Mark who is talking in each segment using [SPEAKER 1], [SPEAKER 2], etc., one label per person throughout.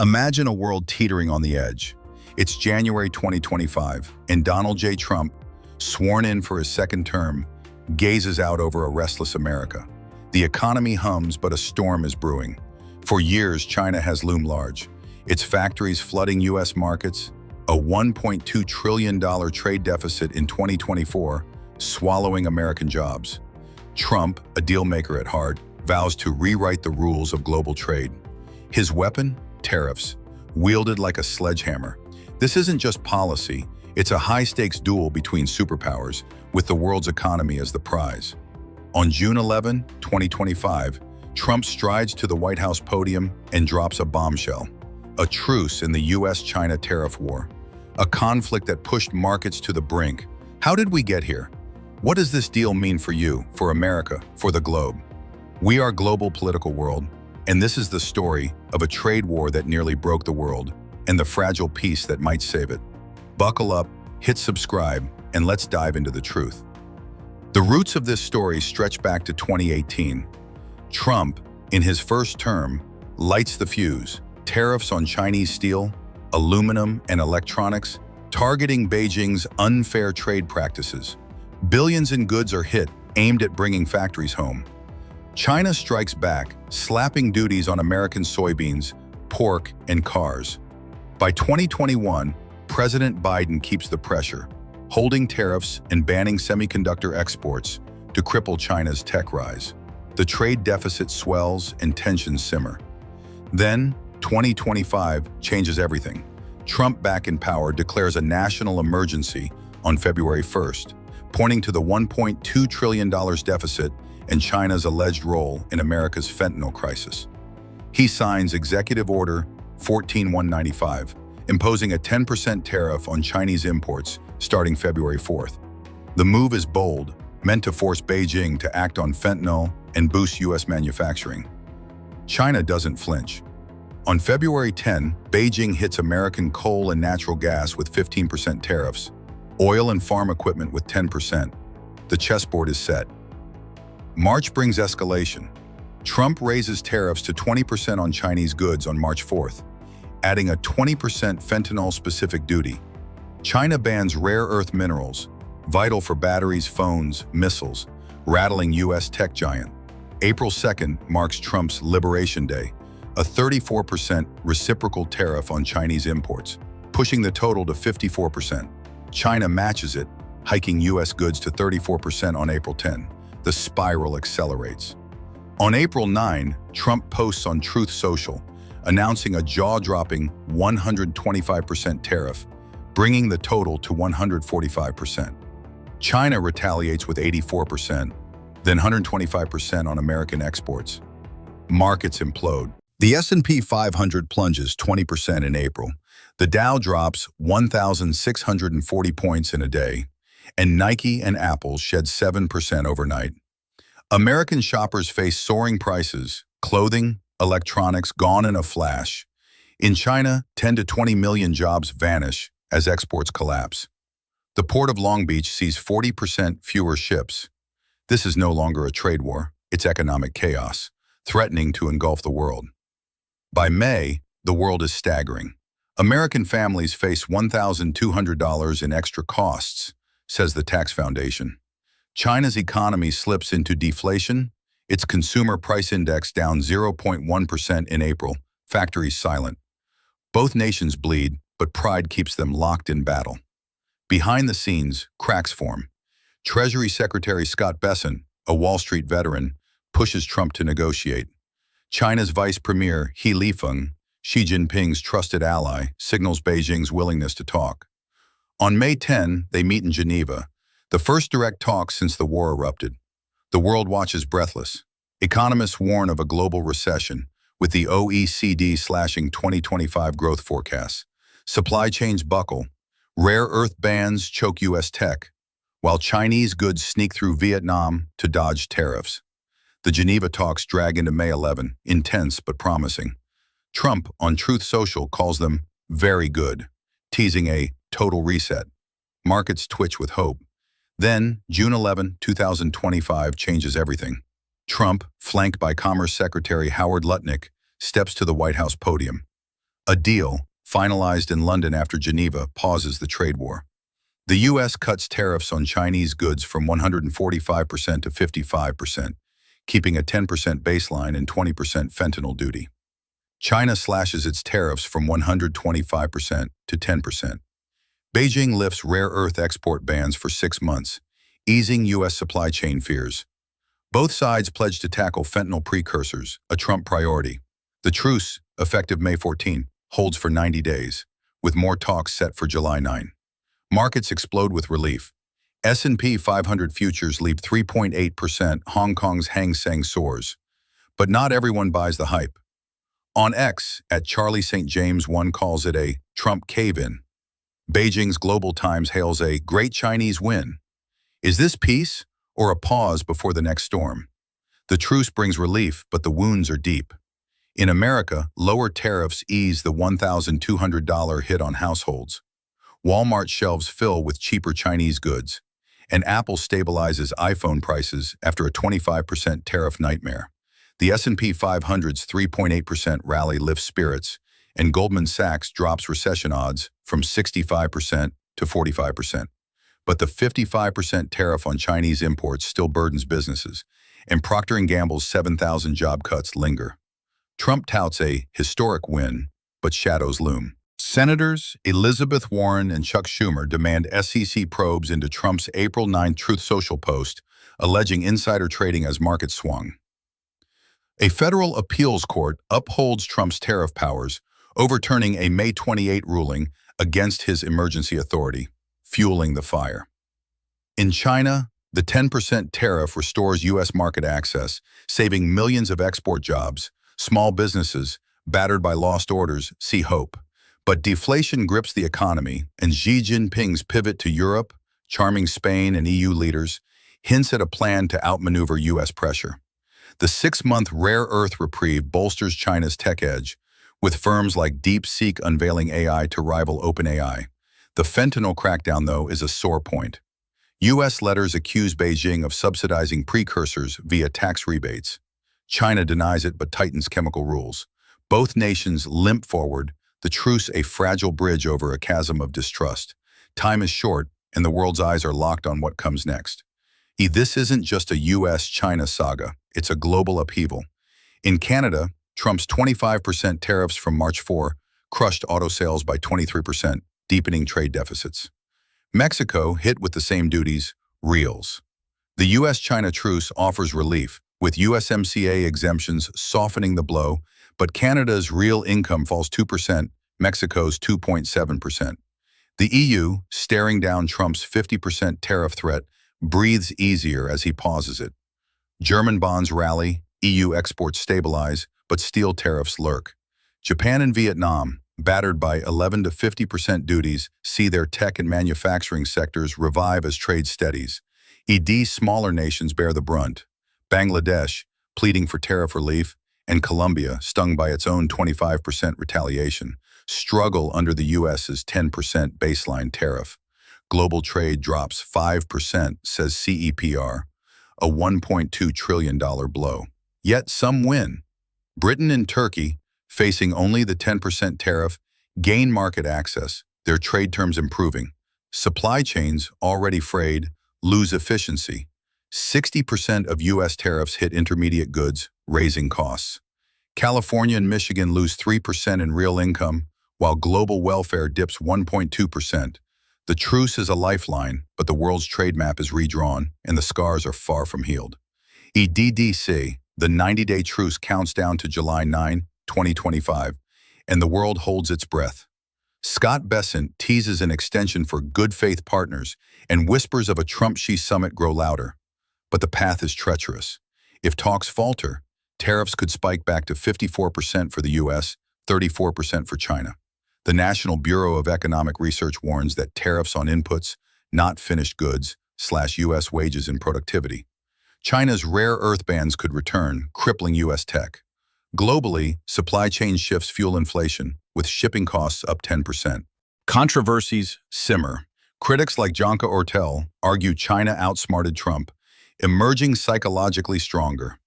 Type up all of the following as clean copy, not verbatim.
[SPEAKER 1] Imagine a world teetering on the edge. It's January 2025, and Donald J. Trump, sworn in for his second term, gazes out over a restless America. The economy hums, but a storm is brewing. For years, China has loomed large. Its factories flooding U.S. markets, a $1.2 trillion trade deficit in 2024, swallowing American jobs. Trump, a deal-maker at heart, vows to rewrite the rules of global trade. His weapon? Tariffs, wielded like a sledgehammer. This isn't just policy, it's a high-stakes duel between superpowers, with the world's economy as the prize. On June 11, 2025, Trump strides to the White House podium and drops a bombshell. A truce in the US-China tariff war. A conflict that pushed markets to the brink. How did we get here? What does this deal mean for you, for America, for the globe? We are a global political world, and this is the story of a trade war that nearly broke the world and the fragile peace that might save it. Buckle up, hit subscribe, and let's dive into the truth. The roots of this story stretch back to 2018. Trump, in his first term, lights the fuse. Tariffs on Chinese steel, aluminum, and electronics, targeting Beijing's unfair trade practices. Billions in goods are hit, aimed at bringing factories home. China strikes back, slapping duties on American soybeans, pork, and cars. By 2021, President Biden keeps the pressure, holding tariffs and banning semiconductor exports to cripple China's tech rise. The trade deficit swells and tensions simmer. Then, 2025 changes everything. Trump, back in power, declares a national emergency on February 1st, pointing to the $1.2 trillion deficit and China's alleged role in America's fentanyl crisis. He signs Executive Order 14195, imposing a 10% tariff on Chinese imports starting February 4th. The move is bold, meant to force Beijing to act on fentanyl and boost U.S. manufacturing. China doesn't flinch. On February 10, Beijing hits American coal and natural gas with 15% tariffs, oil and farm equipment with 10%. The chessboard is set. March brings escalation. Trump raises tariffs to 20% on Chinese goods on March 4th, adding a 20% fentanyl-specific duty. China bans rare earth minerals, vital for batteries, phones, missiles, rattling U.S. tech giant. April 2nd marks Trump's Liberation Day, a 34% reciprocal tariff on Chinese imports, pushing the total to 54%. China matches it, hiking U.S. goods to 34% on April 10. The spiral accelerates. On April 9, Trump posts on Truth Social, announcing a jaw-dropping 125% tariff, bringing the total to 145%. China retaliates with 84%, then 125% on American exports. Markets implode. The S&P 500 plunges 20% in April. The Dow drops 1,640 points in a day, and Nike and Apple shed 7% overnight. American shoppers face soaring prices, clothing, electronics gone in a flash. In China, 10 to 20 million jobs vanish as exports collapse. The port of Long Beach sees 40% fewer ships. This is no longer a trade war, it's economic chaos, threatening to engulf the world. By May, the world is staggering. American families face $1,200 in extra costs, says the Tax Foundation. China's economy slips into deflation, its consumer price index down 0.1% in April, factories silent. Both nations bleed, but pride keeps them locked in battle. Behind the scenes, cracks form. Treasury Secretary Scott Bessent, a Wall Street veteran, pushes Trump to negotiate. China's Vice Premier He Lifeng, Xi Jinping's trusted ally, signals Beijing's willingness to talk. On May 10, they meet in Geneva, the first direct talks since the war erupted. The world watches breathless. Economists warn of a global recession, with the OECD slashing 2025 growth forecasts. Supply chains buckle. Rare earth bans choke U.S. tech, while Chinese goods sneak through Vietnam to dodge tariffs. The Geneva talks drag into May 11, intense but promising. Trump, on Truth Social, calls them very good, teasing a total reset. Markets twitch with hope. Then, June 11, 2025 changes everything. Trump, flanked by Commerce Secretary Howard Lutnick, steps to the White House podium. A deal, finalized in London after Geneva, pauses the trade war. The U.S. cuts tariffs on Chinese goods from 145% to 55%, keeping a 10% baseline and 20% fentanyl duty. China slashes its tariffs from 125% to 10%. Beijing lifts rare earth export bans for 6 months, easing U.S. supply chain fears. Both sides pledged to tackle fentanyl precursors, a Trump priority. The truce, effective May 14, holds for 90 days, with more talks set for July 9. Markets explode with relief. S&P 500 futures leap 3.8%, Hong Kong's Hang Seng soars. But not everyone buys the hype. On X, at Charlie St. James, one calls it a Trump cave-in. Beijing's Global Times hails a great Chinese win. Is this peace or a pause before the next storm? The truce brings relief, but the wounds are deep. In America, lower tariffs ease the $1,200 hit on households. Walmart shelves fill with cheaper Chinese goods, and Apple stabilizes iPhone prices after a 25% tariff nightmare. The S&P 500's 3.8% rally lifts spirits, and Goldman Sachs drops recession odds from 65% to 45%. But the 55% tariff on Chinese imports still burdens businesses, and Procter & Gamble's 7,000 job cuts linger. Trump touts a historic win, but shadows loom. Senators Elizabeth Warren and Chuck Schumer demand SEC probes into Trump's April 9 Truth Social post, alleging insider trading as markets swung. A federal appeals court upholds Trump's tariff powers, overturning a May 28 ruling against his emergency authority, fueling the fire. In China, the 10% tariff restores U.S. market access, saving millions of export jobs. Small businesses, battered by lost orders, see hope. But deflation grips the economy, and Xi Jinping's pivot to Europe, charming Spain and EU leaders, hints at a plan to outmaneuver U.S. pressure. The 6-month rare earth reprieve bolsters China's tech edge, with firms like DeepSeek unveiling AI to rival OpenAI. The fentanyl crackdown, though, is a sore point. U.S. letters accuse Beijing of subsidizing precursors via tax rebates. China denies it but tightens chemical rules. Both nations limp forward, the truce a fragile bridge over a chasm of distrust. Time is short, and the world's eyes are locked on what comes next. This isn't just a U.S.-China saga, it's a global upheaval. In Canada, Trump's 25% tariffs from March 4 crushed auto sales by 23%, deepening trade deficits. Mexico, hit with the same duties, reels. The U.S.-China truce offers relief, with USMCA exemptions softening the blow, but Canada's real income falls 2%, Mexico's 2.7%. The EU, staring down Trump's 50% tariff threat, breathes easier as he pauses it. German bonds rally, EU exports stabilize, but steel tariffs lurk. Japan and Vietnam, battered by 11 to 50% duties, see their tech and manufacturing sectors revive as trade steadies. Smaller nations bear the brunt. Bangladesh, pleading for tariff relief, and Colombia, stung by its own 25% retaliation, struggle under the U.S.'s 10% baseline tariff. Global trade drops 5%, says CEPR, a $1.2 trillion blow. Yet some win. Britain and Turkey, facing only the 10% tariff, gain market access, their trade terms improving. Supply chains, already frayed, lose efficiency. 60% of U.S. tariffs hit intermediate goods, raising costs. California and Michigan lose 3% in real income, while global welfare dips 1.2%. The truce is a lifeline, but the world's trade map is redrawn, and the scars are far from healed. EDDC, the 90-day truce counts down to July 9, 2025, and the world holds its breath. Scott Bessent teases an extension for good faith partners, and whispers of a Trump-Xi summit grow louder. But the path is treacherous. If talks falter, tariffs could spike back to 54% for the U.S., 34% for China. The National Bureau of Economic Research warns that tariffs on inputs, not finished goods, slash U.S. wages and productivity. China's rare earth bans could return, crippling U.S. tech. Globally, supply chain shifts fuel inflation, with shipping costs up 10%. Controversies simmer. Critics like Jonka Ortel argue China outsmarted Trump, emerging psychologically stronger.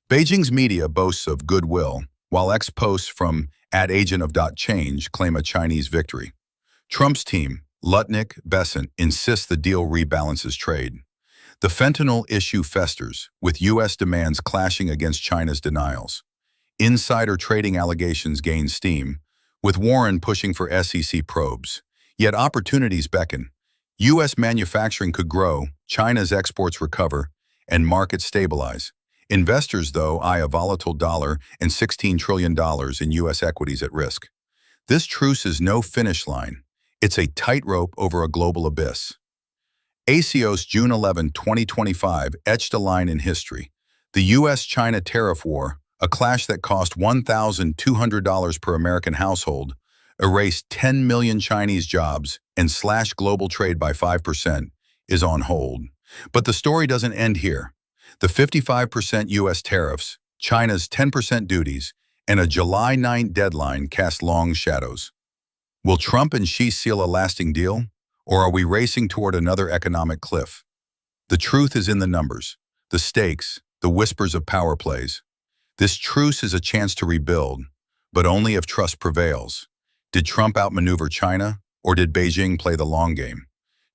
[SPEAKER 1] Beijing's media boasts of goodwill, while ex-posts from @agent of .change claim a Chinese victory. Trump's team, Lutnick, Besant, insists the deal rebalances trade. The fentanyl issue festers, with U.S. demands clashing against China's denials. Insider trading allegations gain steam, with Warren pushing for SEC probes. Yet opportunities beckon. U.S. manufacturing could grow, China's exports recover, and markets stabilize. Investors, though, eye a volatile dollar and $16 trillion in U.S. equities at risk. This truce is no finish line. It's a tightrope over a global abyss. Axios, June 11, 2025, etched a line in history. The U.S.-China tariff war, a clash that cost $1,200 per American household, erased 10 million Chinese jobs, and slashed global trade by 5%, is on hold. But the story doesn't end here. The 55% U.S. tariffs, China's 10% duties, and a July 9 deadline cast long shadows. Will Trump and Xi seal a lasting deal, or are we racing toward another economic cliff? The truth is in the numbers, the stakes, the whispers of power plays. This truce is a chance to rebuild, but only if trust prevails. Did Trump outmaneuver China, or did Beijing play the long game?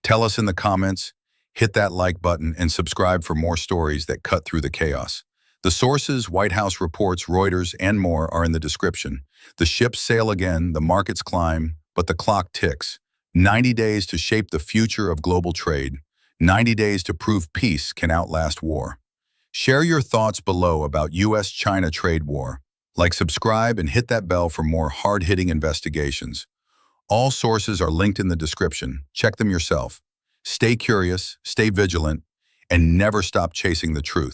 [SPEAKER 1] Tell us in the comments, hit that like button, and subscribe for more stories that cut through the chaos. The sources, White House reports, Reuters, and more are in the description. The ships sail again, the markets climb, but the clock ticks. 90 days to shape the future of global trade. 90 days to prove peace can outlast war. Share your thoughts below about U.S.-China trade war. Like, subscribe, and hit that bell for more hard-hitting investigations. All sources are linked in the description. Check them yourself. Stay curious, stay vigilant, and never stop chasing the truth.